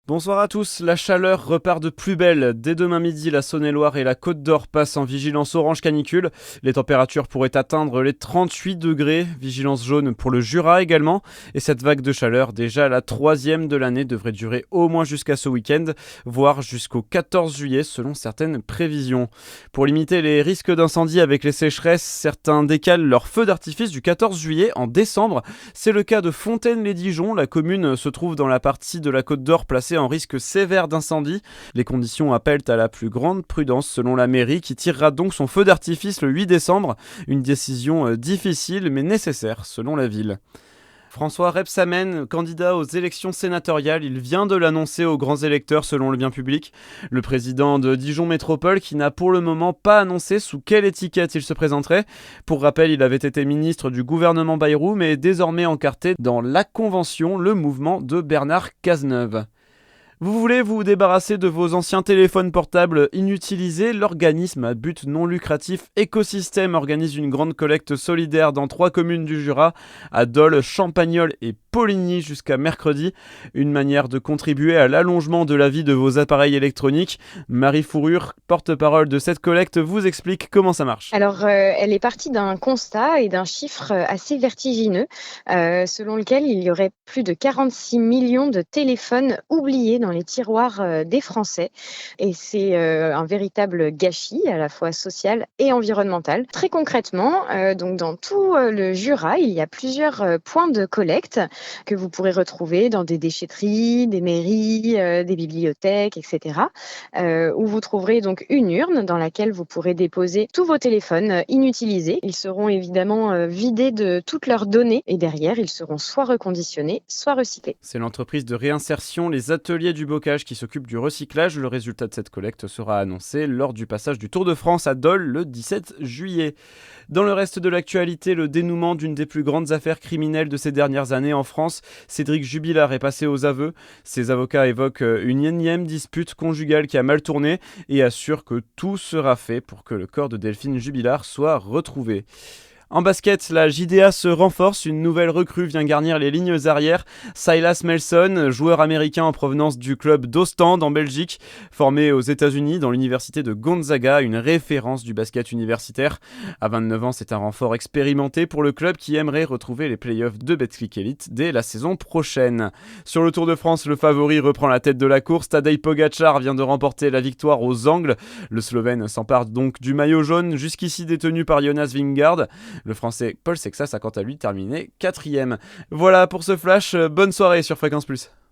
Bonsoir à tous, la chaleur repart de plus belle. Dès demain midi, la Saône-et-Loire et la Côte d'Or passent en vigilance orange canicule. Les températures pourraient atteindre les 38 degrés, vigilance jaune pour le Jura également. Et cette vague de chaleur, déjà la troisième de l'année, devrait durer au moins jusqu'à ce week-end, voire jusqu'au 14 juillet selon certaines prévisions. Pour limiter les risques d'incendie avec les sécheresses, certains décalent leur feu d'artifice du 14 juillet en décembre. C'est le cas de Fontaine-les-Dijon. La commune se trouve dans la partie de la Côte d'Or placée en risque sévère d'incendie. Les conditions appellent à la plus grande prudence selon la mairie qui tirera donc son feu d'artifice le 8 décembre. Une décision difficile mais nécessaire selon la ville. François Rebsamen, candidat aux élections sénatoriales, il vient de l'annoncer aux grands électeurs selon le bien public. Le président de Dijon Métropole qui n'a pour le moment pas annoncé sous quelle étiquette il se présenterait. Pour rappel, il avait été ministre du gouvernement Bayrou mais est désormais encarté dans la Convention, le mouvement de Bernard Cazeneuve. Vous voulez vous débarrasser de vos anciens téléphones portables inutilisés? L'organisme à but non lucratif Écosystème organise une grande collecte solidaire dans 3 communes du Jura, à Dole, Champagnole et Poligny jusqu'à mercredi. Une manière de contribuer à l'allongement de la vie de vos appareils électroniques. Marie Fourrure, porte-parole de cette collecte, vous explique comment ça marche. Alors, elle est partie d'un constat et d'un chiffre assez vertigineux, selon lequel il y aurait plus de 46 millions de téléphones oubliés dans les tiroirs des Français. Et c'est un véritable gâchis, à la fois social et environnemental. Très concrètement, donc dans tout le Jura, il y a plusieurs points de collecte que vous pourrez retrouver dans des déchetteries, des mairies, des bibliothèques, etc. Où vous trouverez donc une urne dans laquelle vous pourrez déposer tous vos téléphones inutilisés. Ils seront évidemment vidés de toutes leurs données et derrière, ils seront soit reconditionnés, soit recyclés. C'est l'entreprise de réinsertion Les Ateliers du Bocage qui s'occupe du recyclage. Le résultat de cette collecte sera annoncé lors du passage du Tour de France à Dole le 17 juillet. Dans le reste de l'actualité, le dénouement d'une des plus grandes affaires criminelles de ces dernières années en France, Cédric Jubilard est passé aux aveux. Ses avocats évoquent une énième dispute conjugale qui a mal tourné et assurent que tout sera fait pour que le corps de Delphine Jubilard soit retrouvé. En basket, la JDA se renforce, une nouvelle recrue vient garnir les lignes arrières. Silas Melson, joueur américain en provenance du club d'Ostende en Belgique, formé aux États-Unis dans l'université de Gonzaga, une référence du basket universitaire. À 29 ans, c'est un renfort expérimenté pour le club qui aimerait retrouver les playoffs de Betclic Elite dès la saison prochaine. Sur le Tour de France, le favori reprend la tête de la course. Tadej Pogačar vient de remporter la victoire aux Angles. Le Slovène s'empare donc du maillot jaune, jusqu'ici détenu par Jonas Vingegaard. Le français Paul Sexas a quant à lui terminé 4ème. Voilà pour ce flash, bonne soirée sur Fréquence Plus.